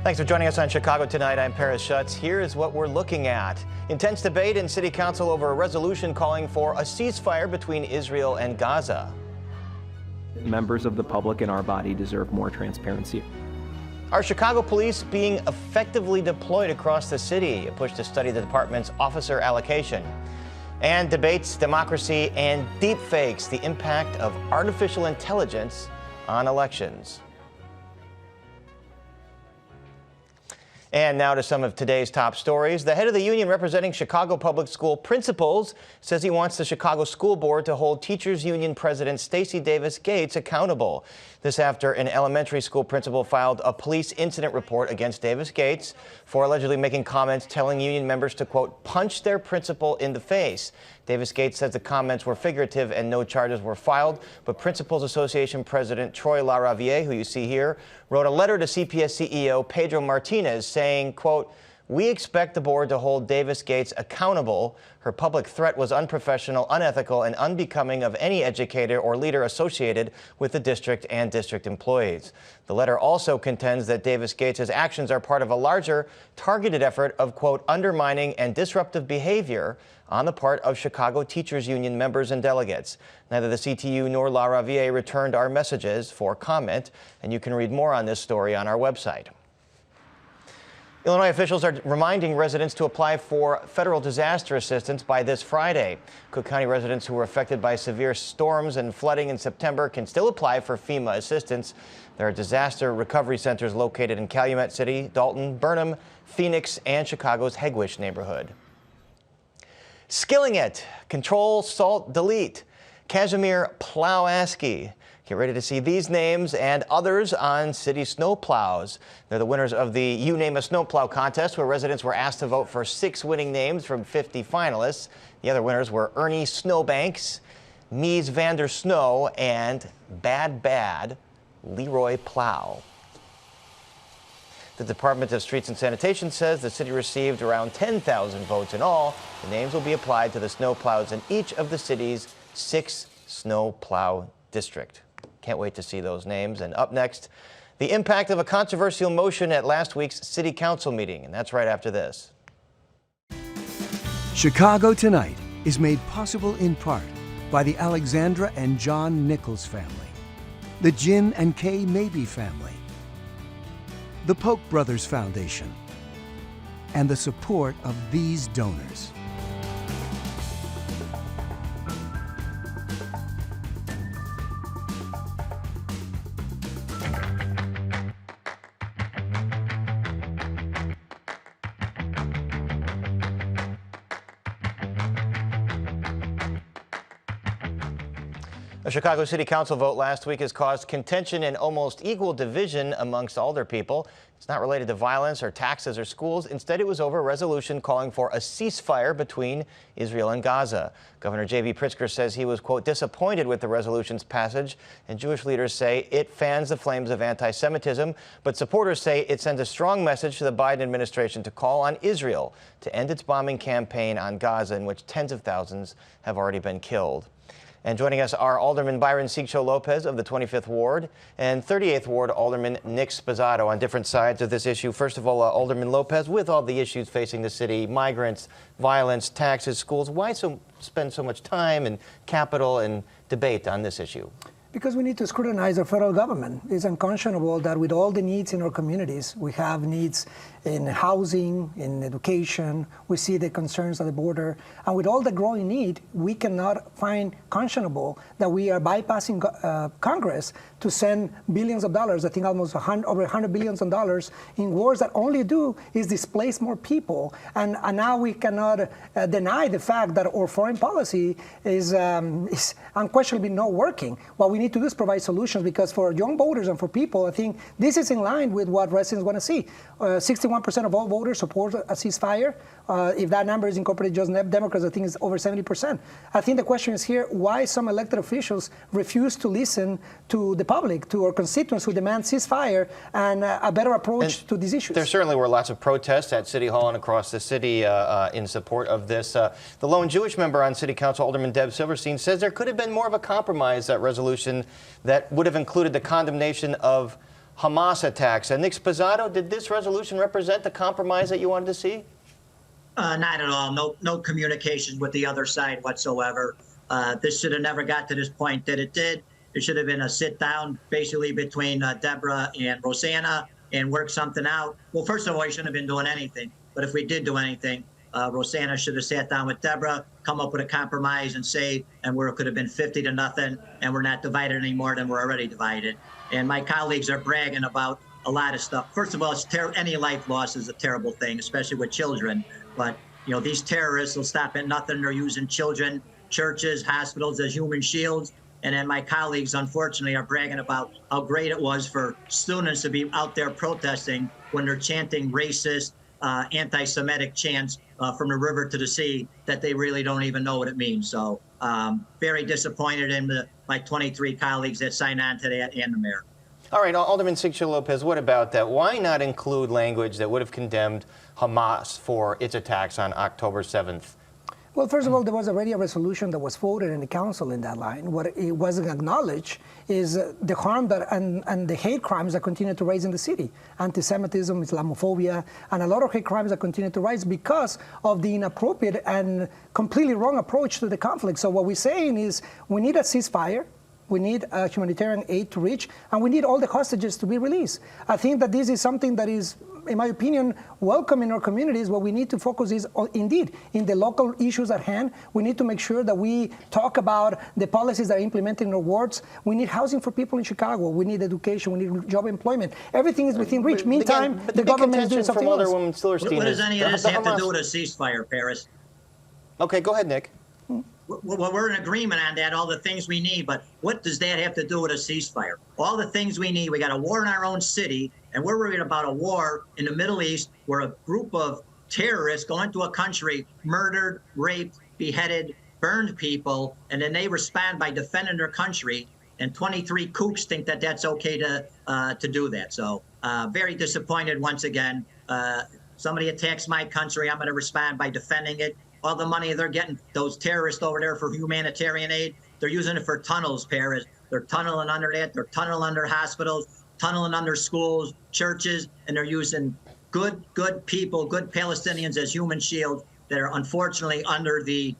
Thanks for joining us on Chicago Tonight. I'm Paris Schutz. Here is what we're looking at. Intense debate in City Council over a resolution calling for a ceasefire between Israel and Gaza. Members of the public in our body deserve more transparency. Are Chicago police being effectively deployed across the city? A push to study the department's officer allocation. And debates democracy and deep fakes, the impact of artificial intelligence on elections. And now to some of today's top stories. The head of the union representing Chicago public school principals says he wants the Chicago School Board to hold Teachers Union President Stacy Davis Gates accountable. This after an elementary school principal filed a police incident report against Davis Gates for allegedly making comments telling union members to, quote, punch their principal in the face. Davis Gates says the comments were figurative and no charges were filed, but Principals Association President Troy LaRaviere, who you see here, wrote a letter to CPS CEO Pedro Martinez saying, quote, we expect the board to hold Davis Gates accountable. Her public threat was unprofessional, unethical, and unbecoming of any educator or leader associated with the district and district employees. The letter also contends that Davis Gates' actions are part of a larger targeted effort of, quote, undermining and disruptive behavior on the part of Chicago Teachers Union members and delegates. Neither the CTU nor LaRaviere returned our messages for comment, and you can read more on this story on our website. Illinois officials are reminding residents to apply for federal disaster assistance by this Friday. Cook County residents who were affected by severe storms and flooding in September can still apply for FEMA assistance. There are disaster recovery centers located in Calumet City, Dalton, Burnham, Phoenix, and Chicago's Hegewisch neighborhood. Skilling it, Control, Salt, Delete, Casimir Plowaski. Get ready to see these names and others on city snowplows. They're the winners of the You Name a Snowplow contest, where residents were asked to vote for 6 winning names from 50 finalists. The other winners were Ernie Snowbanks, Mies Vander Snow, and Bad Leroy Plow. The Department of Streets and Sanitation says the city received around 10,000 votes in all. The names will be applied to the snowplows in each of the city's 6 snowplow districts. Can't wait to see those names. And up next, the impact of a controversial motion at last week's City Council meeting. And that's right after this. Chicago Tonight is made possible in part by the Alexandra and John Nichols family, the Jim and Kay Mabey family, the Polk Brothers Foundation, and the support of these donors. A Chicago City Council vote last week has caused contention and almost equal division amongst alderpeople. It's not related to violence or taxes or schools. Instead, it was over a resolution calling for a ceasefire between Israel and Gaza. Governor J.B. Pritzker says he was, quote, disappointed with the resolution's passage, and Jewish leaders say it fans the flames of anti-Semitism, but supporters say it sends a strong message to the Biden administration to call on Israel to end its bombing campaign on Gaza, in which tens of thousands have already been killed. And joining us are Alderman Byron Sigcho Lopez of the 25th Ward and 38th Ward Alderman Nick Sposato on different sides of this issue. First of all, Alderman Lopez, with all the issues facing the city, migrants, violence, taxes, schools, why spend so much time and capital and debate on this issue? Because we need to scrutinize our federal government. It's unconscionable that with all the needs in our communities, we have needs in housing, in education, we see the concerns at the border, and with all the growing need, we cannot find conscionable that we are bypassing Congress to send billions of dollars, I think almost over $100 billion in wars that only do is displace more people. And now we cannot deny the fact that our foreign policy is unquestionably not working. What we need to do is provide solutions, because for young voters and for people, I think this is in line with what residents want to see. 61% of all voters support a ceasefire. If that number is incorporated just Democrats, I think it's over 70%. I think the question is here, why some elected officials refuse to listen to the public, to our constituents who demand ceasefire and a better approach to these issues. There certainly were lots of protests at City Hall and across the city in support of this. The lone Jewish member on City Council, Alderman Deb Silverstein, says there could have been more of a compromise, that resolution that would have included the condemnation of Hamas attacks. And Nick Sposato, did this resolution represent the compromise that you wanted to see? Not at all. No communication with the other side whatsoever. This should have never got to this point that it did. It should have been a sit down basically between Deborah and Rosanna and work something out. Well, first of all, we shouldn't have been doing anything. But if we did do anything, Rosanna should have sat down with Deborah, come up with a compromise and say, and where it could have been 50-0, and we're not divided any more than we're already divided. And my colleagues are bragging about a lot of stuff. First of all, any life loss is a terrible thing, especially with children. But, you know, these terrorists will stop at nothing. They're using children, churches, hospitals as human shields. And then my colleagues, unfortunately, are bragging about how great it was for students to be out there protesting when they're chanting racist, anti-Semitic chants from the river to the sea that they really don't even know what it means. So very disappointed in my 23 colleagues that signed on to that and the mayor. All right, Alderman Sigcho-Lopez, what about that? Why not include language that would have condemned Hamas for its attacks on October 7th? Well, first of all, there was already a resolution that was voted in the council in that line. What it wasn't acknowledged is the harm that and the hate crimes that continue to rise in the city. Anti-Semitism, Islamophobia, and a lot of hate crimes that continue to rise because of the inappropriate and completely wrong approach to the conflict. So what we're saying is we need a ceasefire. We need humanitarian aid to reach, and we need all the hostages to be released. I think that this is something that is, in my opinion, welcome in our communities. What we need to focus is, indeed, in the local issues at hand. We need to make sure that we talk about the policies that are implemented in our wards. We need housing for people in Chicago. We need education. We need job employment. Everything is within reach. Meantime, the government is doing something else. Alderwoman Silverstein, what does any of this have to do with a ceasefire, Paris? Okay, go ahead, Nick. Well, we're in agreement on that, all the things we need, but what does that have to do with a ceasefire? All the things we need, we got a war in our own city, and we're worried about a war in the Middle East where a group of terrorists go into a country, murdered, raped, beheaded, burned people, and then they respond by defending their country, and 23 kooks think that that's okay to do that. So very disappointed once again. Somebody attacks my country, I'm going to respond by defending it. All the money they're getting, those terrorists over there for humanitarian aid, they're using it for tunnels, Paris. They're tunneling under that. They're tunneling under hospitals, tunneling under schools, churches, and they're using good people, good Palestinians as human shields that are unfortunately under the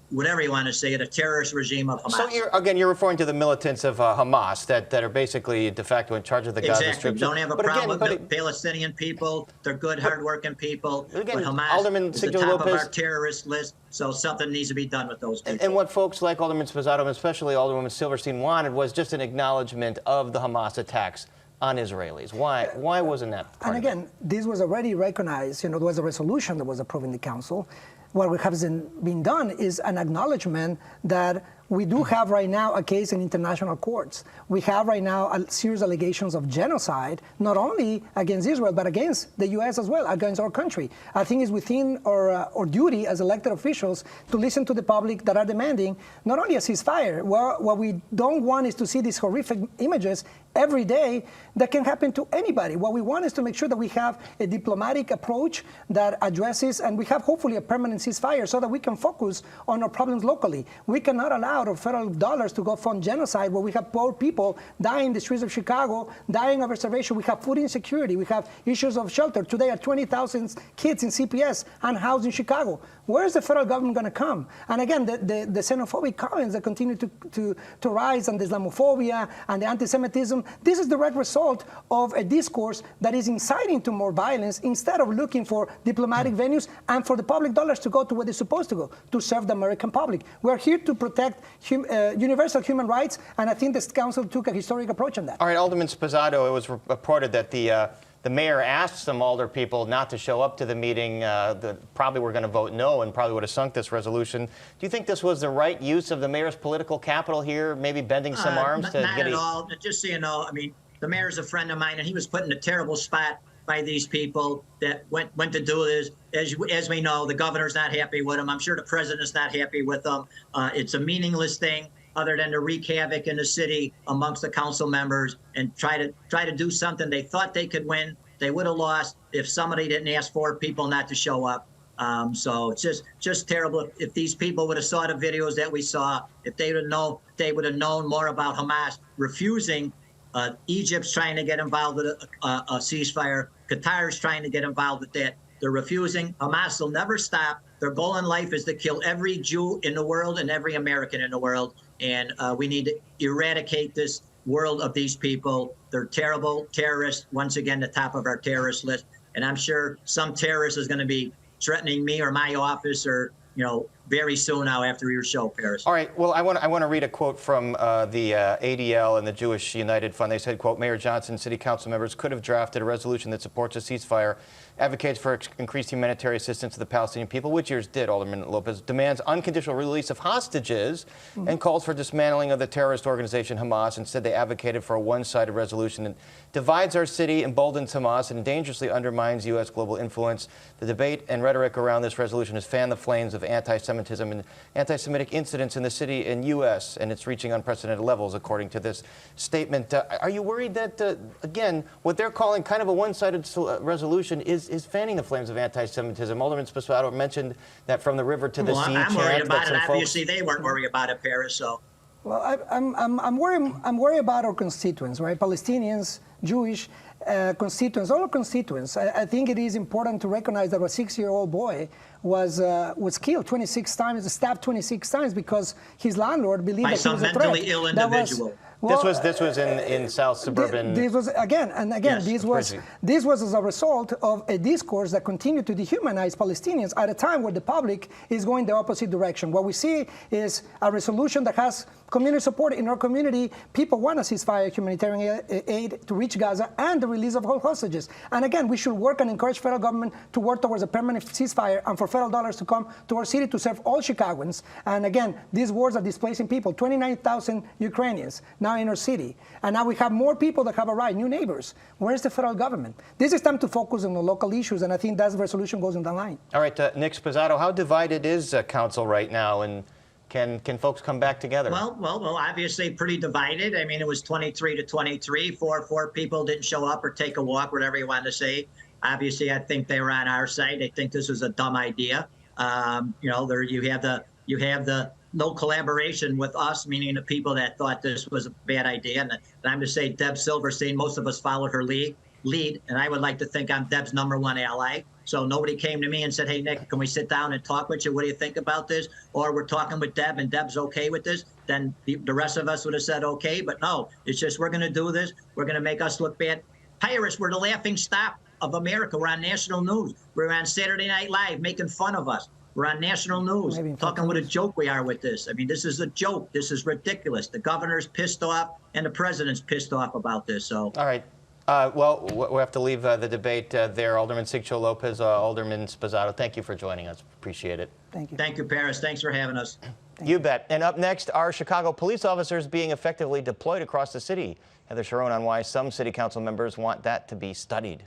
whatever you want to say, the terrorist regime of Hamas. So you're referring to the militants of Hamas that are basically de facto in charge of the Gaza Strip. Exactly. Don't have a problem with the Palestinian people. They're good, hardworking people. But Hamas is the top of our terrorist list, so something needs to be done with those people. And what folks like Alderman Sposato, and especially Alderwoman Silverstein, wanted was just an acknowledgement of the Hamas attacks on Israelis. Why wasn't that part And again, this was already recognized. You know, there was a resolution that was approved in the council. What hasn't been done is an acknowledgement that we do have right now a case in international courts. We have right now a serious allegations of genocide, not only against Israel, but against the U.S. as well, against our country. I think it's within our duty as elected officials to listen to the public that are demanding not only a ceasefire. What we don't want is to see these horrific images every day that can happen to anybody. What we want is to make sure that we have a diplomatic approach that addresses, and we have hopefully a permanent ceasefire so that we can focus on our problems locally. We cannot allow our federal dollars to go fund genocide where we have poor people dying in the streets of Chicago, dying of starvation. We have food insecurity. We have issues of shelter. Today are 20,000 kids in CPS unhoused in Chicago. Where is the federal government going to come? And again, the xenophobic comments that continue to rise, and the Islamophobia and the anti-Semitism, this is the direct result of a discourse that is inciting to more violence instead of looking for diplomatic venues and for the public dollars to go to where they're supposed to go, to serve the American public. We're here to protect universal human rights, and I think this council took a historic approach on that. All right, Alderman Sposato, it was reported that the mayor asked some Alder people not to show up to the meeting that probably were going to vote no and probably would have sunk this resolution. Do you think this was the right use of the mayor's political capital here, maybe bending some arms to not get at all. Just so you know, I mean, the mayor's a friend of mine, and he was put in a terrible spot by these people that went to do this. As we know, the governor's not happy with him. I'm sure the president's not happy with him. It's a meaningless thing other than to wreak havoc in the city amongst the council members and try to do something they thought they could win. They would have lost if somebody didn't ask for people not to show up. So it's just terrible. If these people would have saw the videos that we saw, if they would have known more about Hamas refusing Egypt's trying to get involved with a ceasefire. Qatar's trying to get involved with that. They're refusing. Hamas will never stop. Their goal in life is to kill every Jew in the world and every American in the world. And we need to eradicate this world of these people. They're terrible terrorists. Once again, the top of our terrorist list. And I'm sure some terrorist is going to be threatening me or my office or, very soon now after your show, Paris. All right. Well, I want to read a quote from the ADL and the Jewish United Fund. They said, quote, Mayor Johnson, city council members could have drafted a resolution that supports a ceasefire, advocates for increased humanitarian assistance to the Palestinian people, which yours did, Alderman Lopez, demands unconditional release of hostages, and calls for dismantling of the terrorist organization Hamas. Instead, they advocated for a one-sided resolution that divides our city, emboldens Hamas, and dangerously undermines U.S. global influence. The debate and rhetoric around this resolution has fanned the flames of anti-Semitism and anti-Semitic incidents in the city and U.S., and it's reaching unprecedented levels, according to this statement. Are you worried that, again, what they're calling kind of a one-sided resolution is fanning the flames of anti-Semitism? Alderman Sposato mentioned that from the river to the sea. I'm worried about it. Folks... Obviously, they weren't worried about it, Paris, so. Well, I'm worried about our constituents, right? Palestinians, Jewish constituents, all constituents. I think it is important to recognize that a 6-year-old boy was killed 26 times, stabbed 26 times because his landlord believed by that he was a threat. By some mentally ill individual. This was in South Suburban. This was this was as a result of a discourse that continued to dehumanize Palestinians at a time where the public is going the opposite direction. What we see is a resolution that has community support in our community. People want a ceasefire, humanitarian aid to reach Gaza, and the release of all hostages. And again, we should work and encourage federal government to work towards a permanent ceasefire and for federal dollars to come to our city to serve all Chicagoans. And again, these wars are displacing people, 29,000 Ukrainians now in our city. And now we have more people that have arrived, new neighbors. Where's the federal government? This is time to focus on the local issues, and I think that resolution goes in the line. All right, Nick Sposato, how divided is council right now, and can folks come back together? Well, obviously pretty divided. I mean, it was 23-23. Four people didn't show up or take a walk, whatever you want to say. Obviously, I think they were on our side. They think this was a dumb idea. You have the no collaboration with us, meaning the people that thought this was a bad idea. And I'm to say Deb Silverstein, most of us followed her lead, and I would like to think I'm Deb's #1 ally. So nobody came to me and said, hey, Nick, can we sit down and talk with you? What do you think about this? Or we're talking with Deb and Deb's okay with this. Then the rest of us would have said okay. But no, it's just we're going to do this. We're going to make us look bad. Pirates were the laughing stock of America. We're on national news. We're on Saturday Night Live making fun of us. We're on national news talking what a joke we are with this. I mean, this is a joke. This is ridiculous. The governor's pissed off and the president's pissed off about this. So. All right. Well, we'll have to leave the debate there. Alderman Sigcho Lopez, Alderman Sposato, thank you for joining us. Appreciate it. Thank you. Thank you, Paris. Thanks for having us. You bet. And up next, are Chicago police officers being effectively deployed across the city? Heather Sharon on why some city council members want that to be studied.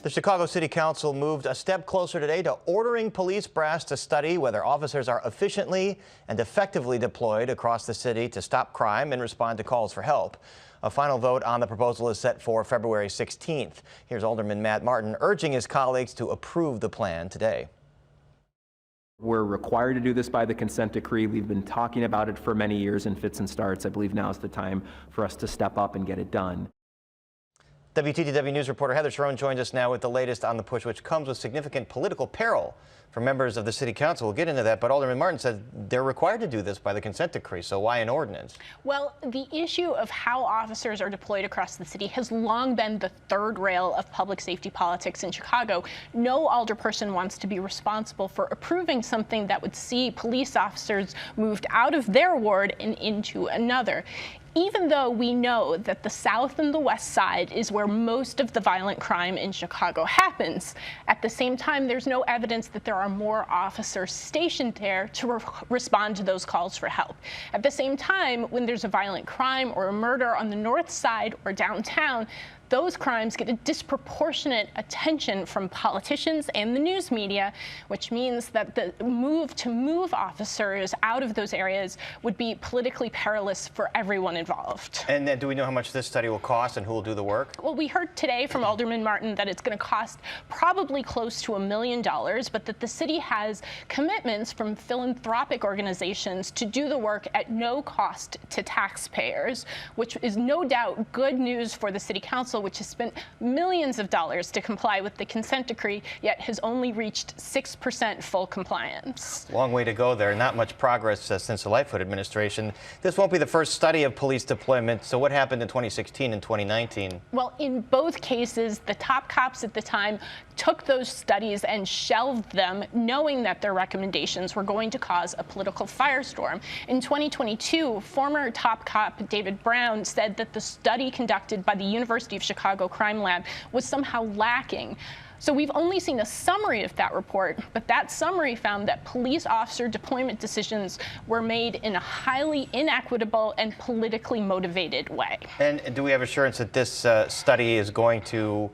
The Chicago City Council moved a step closer today to ordering police brass to study whether officers are efficiently and effectively deployed across the city to stop crime and respond to calls for help. A final vote on the proposal is set for February 16th. Here's Alderman Matt Martin urging his colleagues to approve the plan today. We're required to do this by the consent decree. We've been talking about it for many years in fits and starts. I believe now is the time for us to step up and get it done. WTTW News reporter Heather Sharon joins us now with the latest on the push, which comes with significant political peril for members of the City Council. We'll get into that, but Alderman Martin said they're required to do this by the consent decree, so why an ordinance? Well, the issue of how officers are deployed across the city has long been the third rail of public safety politics in Chicago. No alderperson wants to be responsible for approving something that would see police officers moved out of their ward and into another. even though we know that the South and the West Side is where most of the violent crime in Chicago happens, at the same time, there's no evidence that there are more officers stationed there to respond to those calls for help. At the same time, when there's a violent crime or a murder on the North Side or downtown, those crimes get a disproportionate attention from politicians and the news media, which means that the move to move officers out of those areas would be politically perilous for everyone involved. And then do we know how much this study will cost and who will do the work? Well, we heard today from Alderman Martin that it's going to cost probably close to $1 million, but that the city has commitments from philanthropic organizations to do the work at no cost to taxpayers, which is no doubt good news for the city council, which has spent millions of dollars to comply with the consent decree, yet has only reached 6% full compliance. Long way to go there. Not much progress since the Lightfoot administration. This won't be the first study of police deployment. So what happened in 2016 and 2019? Well, in both cases, the top cops at the time took those studies and shelved them, knowing that their recommendations were going to cause a political firestorm. In 2022, former top cop David Brown said that the study conducted by the University of Chicago Crime Lab was somehow lacking. So we've only seen a summary of that report, but that summary found that police officer deployment decisions were made in a highly inequitable and politically motivated way. And do we have assurance that this study is going to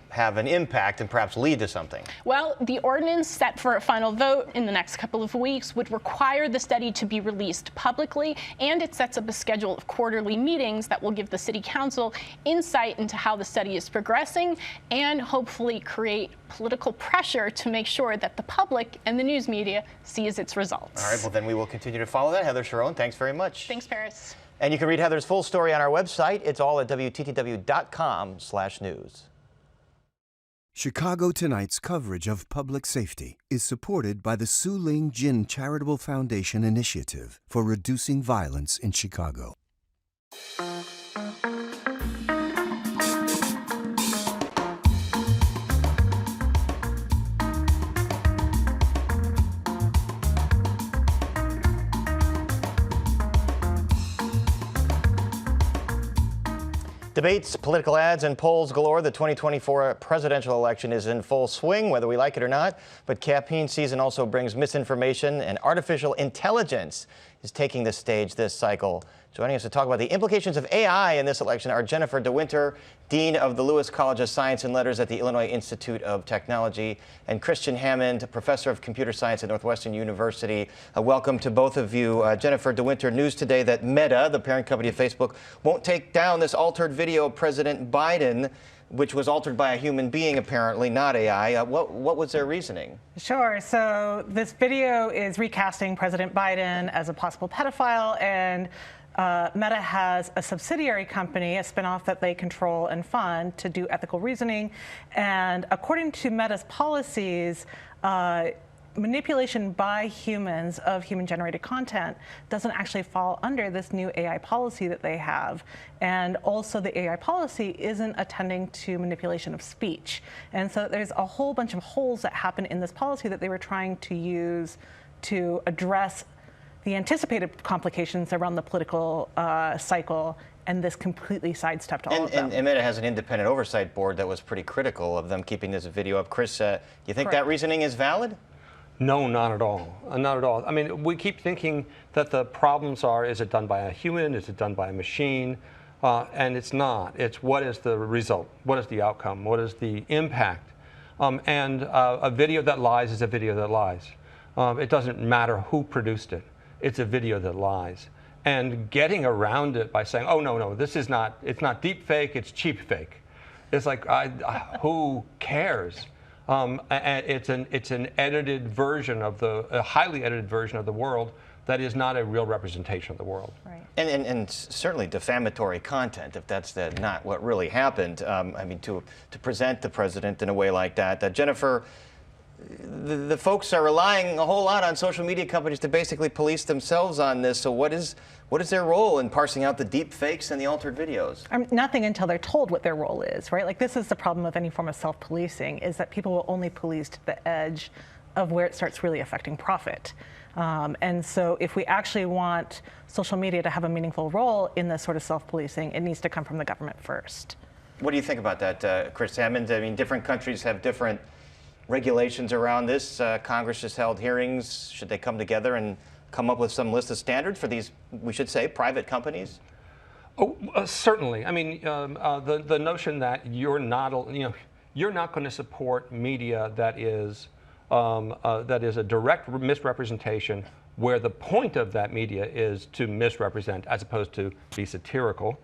have an impact and perhaps lead to something? Well, the ordinance set for a final vote in the next couple of weeks would require the study to be released publicly, and it sets up a schedule of quarterly meetings that will give the city council insight into how the study is progressing and hopefully create political pressure to make sure that the public and the news media sees its results. All right, well then we will continue to follow that. Heather Sharon, thanks very much. Thanks, Paris. And you can read Heather's full story on our website. It's all at WTTW.com/news. Chicago Tonight's coverage of public safety is supported by the Su Ling Jin Charitable Foundation Initiative for Reducing Violence in Chicago. Debates, political ads, and polls galore. The 2024 presidential election is in full swing, whether we like it or not. But campaign season also brings misinformation, and artificial intelligence is taking the stage this cycle. Joining us to talk about the implications of AI in this election are Jennifer DeWinter, Dean of the Lewis College of Science and Letters at the Illinois Institute of Technology, and Christian Hammond, Professor of Computer Science at Northwestern University. Welcome to both of you. Jennifer DeWinter, news today that Meta, the parent company of Facebook, won't take down this altered video of President Biden, which was altered by a human being, apparently, not AI. What was their reasoning? Sure. So this video is recasting President Biden as a possible pedophile, and Meta has a subsidiary company, a spinoff that they control and fund to do ethical reasoning. And according to Meta's policies, manipulation by humans of human-generated content doesn't actually fall under this new AI policy that they have. And also the AI policy isn't attending to manipulation of speech. And so there's a whole bunch of holes that happen in this policy that they were trying to use to address the anticipated complications around the political cycle, and this completely sidestepped all of them. And Meta has an independent oversight board that was pretty critical of them keeping this video up. Chris, you think that reasoning is valid? No, not at all. Not at all. I mean, we keep thinking that the problems are, is it done by a human? Is it done by a machine? And it's not. It's what is the result? What is the outcome? What is the impact? And a video that lies is a video that lies. It doesn't matter who produced it. It's a video that lies. And getting around it by saying, oh, no, this is not, it's not deep fake, it's cheap fake. It's like, who cares? And it's an edited version of a highly edited version of the world that is not a real representation of the world. Right. And certainly defamatory content, if that's not what really happened. I mean, to present the president in a way like that. Jennifer, the folks are relying a whole lot on social media companies to basically police themselves on this. So what is their role in parsing out the deep fakes and the altered videos? Nothing until they're told what their role is, right? Like, this is the problem of any form of self-policing, is that people will only police to the edge of where it starts really affecting profit. And so if we actually want social media to have a meaningful role in this sort of self-policing, it needs to come from the government first. What do you think about that, Chris Hammond? I mean, different countries have different regulations around this. Congress just held hearings. Should they come together and come up with some list of standards for these, we should say, private companies? Oh, certainly. I mean, the notion that you're not going to support media that is a direct misrepresentation, where the point of that media is to misrepresent as opposed to be satirical.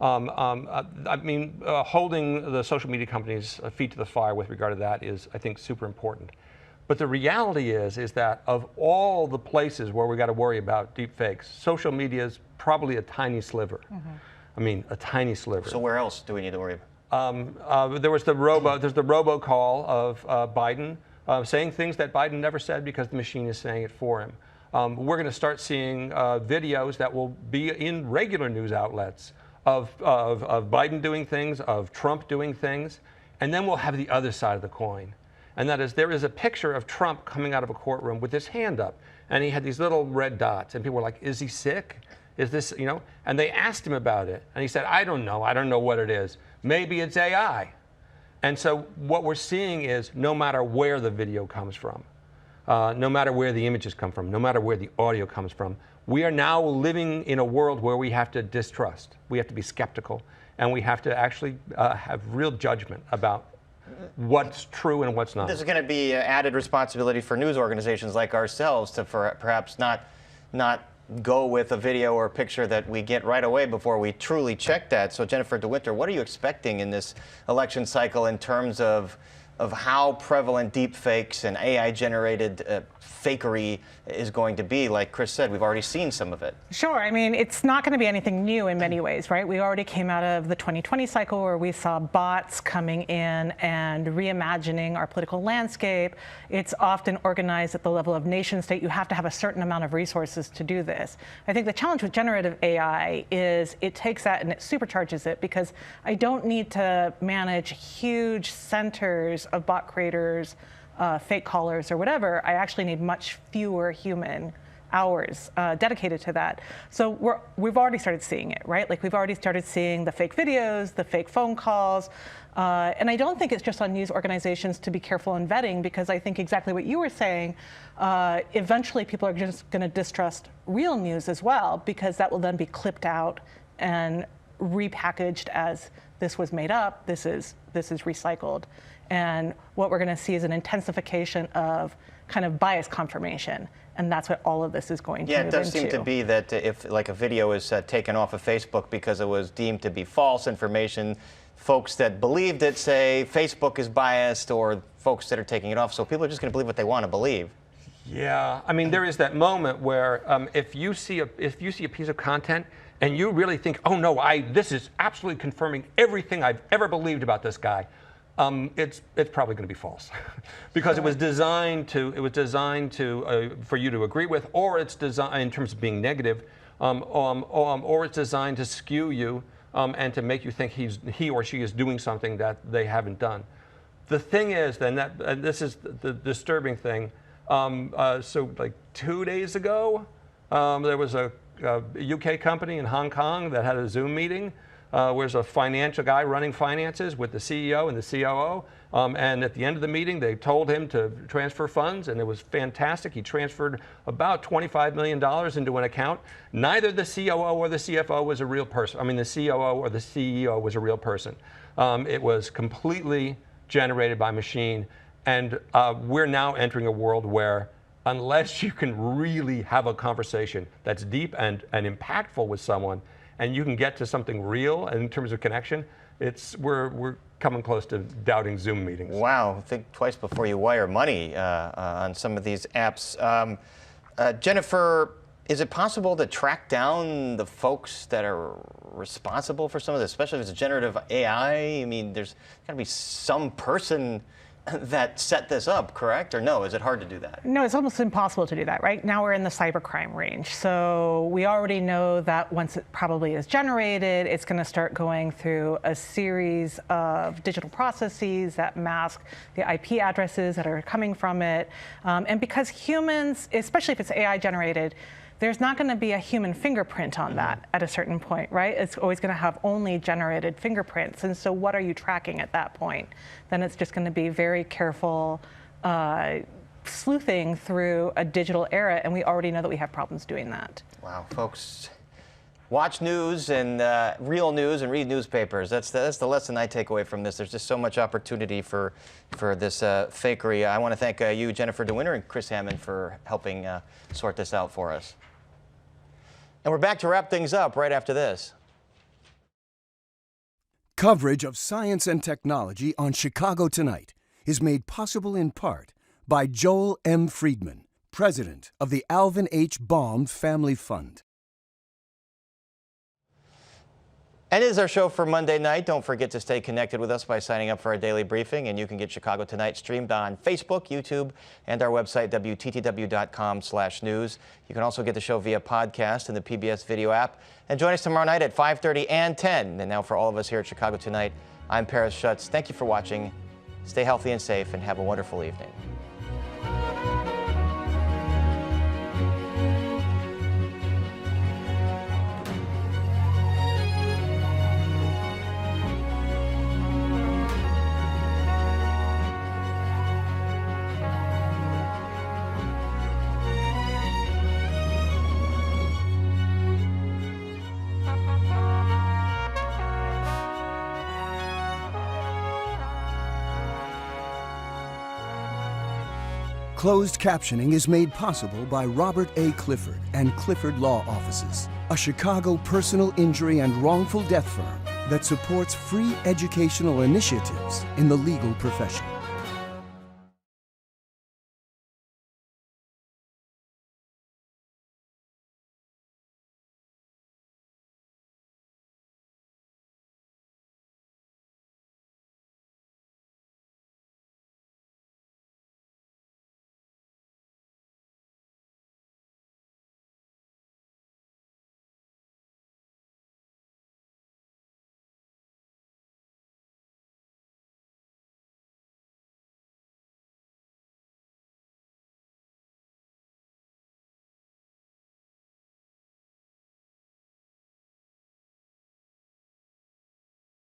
I mean, holding the social media companies' feet to the fire with regard to that is, I think, super important. But the reality is that of all the places where we got to worry about deep fakes, social media is probably a tiny sliver. I mean, a tiny sliver. So where else do we need to worry about? There's the robocall of Biden saying things that Biden never said because the machine is saying it for him. We're going to start seeing videos that will be in regular news outlets of Biden doing things, of Trump doing things, and then we'll have the other side of the coin. And that is, there is a picture of Trump coming out of a courtroom with his hand up, and he had these little red dots, and people were like, is he sick? Is this, you know? And they asked him about it, and he said, I don't know what it is. Maybe it's AI. And so what we're seeing is, no matter where the video comes from, no matter where the images come from, no matter where the audio comes from, we are now living in a world where we have to distrust. We have to be skeptical, and we have to actually have real judgment about what's true and what's not. This is going to be added responsibility for news organizations like ourselves to perhaps not go with a video or a picture that we get right away before we truly check that. So Jennifer DeWinter, what are you expecting in this election cycle in terms of how prevalent deep fakes and AI-generated fakery is going to be? Like Chris said, we've already seen some of it. Sure. I mean, it's not going to be anything new in many ways, right? We already came out of the 2020 cycle where we saw bots coming in and reimagining our political landscape. It's often organized at the level of nation state. You have to have a certain amount of resources to do this. I think the challenge with generative AI is it takes that and it supercharges it, because I don't need to manage huge centers of bot creators, fake callers or whatever. I actually need much fewer human hours dedicated to that. So we've already started seeing it, right? Like, we've already started seeing the fake videos, the fake phone calls. And I don't think it's just on news organizations to be careful in vetting, because I think exactly what you were saying, eventually people are just going to distrust real news as well, because that will then be clipped out and repackaged as this was made up, this is recycled. And what we're going to see is an intensification of kind of bias confirmation. And that's what all of this is going to move into. Yeah, it does seem to be that if like a video is taken off of Facebook because it was deemed to be false information, folks that believed it say Facebook is biased, or folks that are taking it off. So people are just going to believe what they want to believe. Yeah, I mean, there is that moment where if you see a piece of content and you really think, oh no, this is absolutely confirming everything I've ever believed about this guy, it's probably going to be false, because it was designed for you to agree with, or it's designed in terms of being negative, or it's designed to skew you and to make you think he or she is doing something that they haven't done. The thing is, and this is the disturbing thing. So like 2 days ago, there was a UK company in Hong Kong that had a Zoom meeting. Where's a financial guy running finances with the CEO and the COO. And at the end of the meeting, they told him to transfer funds, and it was fantastic. He transferred about $25 million into an account. Neither the COO or the CFO was a real person. I mean, the COO or the CEO was a real person. It was completely generated by machine. And we're now entering a world where, unless you can really have a conversation that's deep and impactful with someone, and you can get to something real in terms of connection, we're coming close to doubting Zoom meetings. Wow, think twice before you wire money on some of these apps. Jennifer, is it possible to track down the folks that are responsible for some of this, especially if it's generative AI? I mean, there's got to be some person that set this up, correct? Or no, is it hard to do that? No, it's almost impossible to do that, right? Now we're in the cybercrime range. So we already know that once it probably is generated, it's going to start going through a series of digital processes that mask the IP addresses that are coming from it. And because humans, especially if it's AI generated, there's not going to be a human fingerprint on that at a certain point, right? It's always going to have only generated fingerprints. And so what are you tracking at that point? Then it's just going to be very careful sleuthing through a digital era, and we already know that we have problems doing that. Wow, folks. Watch news and real news and read newspapers. That's the lesson I take away from this. There's just so much opportunity for this fakery. I want to thank you, Jennifer DeWinter, and Chris Hammond for helping sort this out for us. And we're back to wrap things up right after this. Coverage of science and technology on Chicago Tonight is made possible in part by Joel M. Friedman, president of the Alvin H. Baum Family Fund. And it is our show for Monday night. Don't forget to stay connected with us by signing up for our daily briefing. And you can get Chicago Tonight streamed on Facebook, YouTube, and our website, WTTW.com/news. You can also get the show via podcast in the PBS video app. And join us tomorrow night at 5:30 and 10. And now for all of us here at Chicago Tonight, I'm Paris Schutz. Thank you for watching. Stay healthy and safe, and have a wonderful evening. Closed captioning is made possible by Robert A. Clifford and Clifford Law Offices, a Chicago personal injury and wrongful death firm that supports free educational initiatives in the legal profession.